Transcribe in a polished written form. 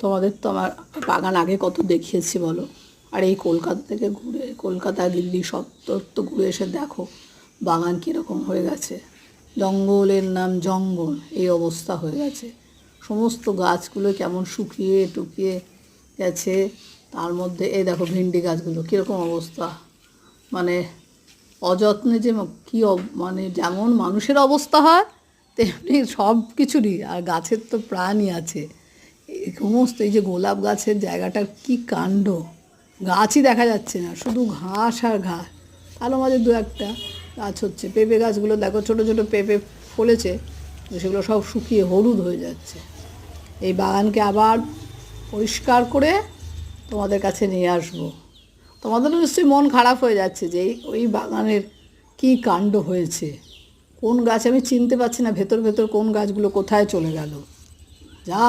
তোমাদের তো আমার বাগান আগে কত দেখিয়েছি বলো। আর এই কলকাতা থেকে ঘুরে, কলকাতা দিল্লি সব তো ঘুরে এসে দেখো বাগান কীরকম হয়ে গেছে। জঙ্গলের নাম জঙ্গল, এই অবস্থা হয়ে গেছে। সমস্ত গাছগুলো কেমন শুকিয়ে টুকিয়ে গেছে। তার মধ্যে এই দেখো ভেন্ডি গাছগুলো কীরকম অবস্থা, মানে অযত্নে যে কী মানে যেমন মানুষের অবস্থা হয় তেমনি সব কিছুরই। আর গাছের তো প্রাণই আছে। এই সমস্ত এই যে গোলাপ গাছের জায়গাটার কি কাণ্ড, গাছই দেখা যাচ্ছে না, শুধু ঘাস আর ঘাস। ভালো মাঝে দু একটা গাছ হচ্ছে। পেঁপে গাছগুলো দেখো ছোটো ছোটো পেঁপে ফলেছে, সেগুলো সব শুকিয়ে হলুদ হয়ে যাচ্ছে। এই বাগানকে আবার পরিষ্কার করে তোমাদের কাছে নিয়ে আসবো। তোমাদেরও নিশ্চয়ই মন খারাপ হয়ে যাচ্ছে যে ওই বাগানের কী কাণ্ড হয়েছে। কোন গাছ আমি চিনতে পারছি না, ভেতর ভেতর কোন গাছগুলো কোথায় চলে গেল। যা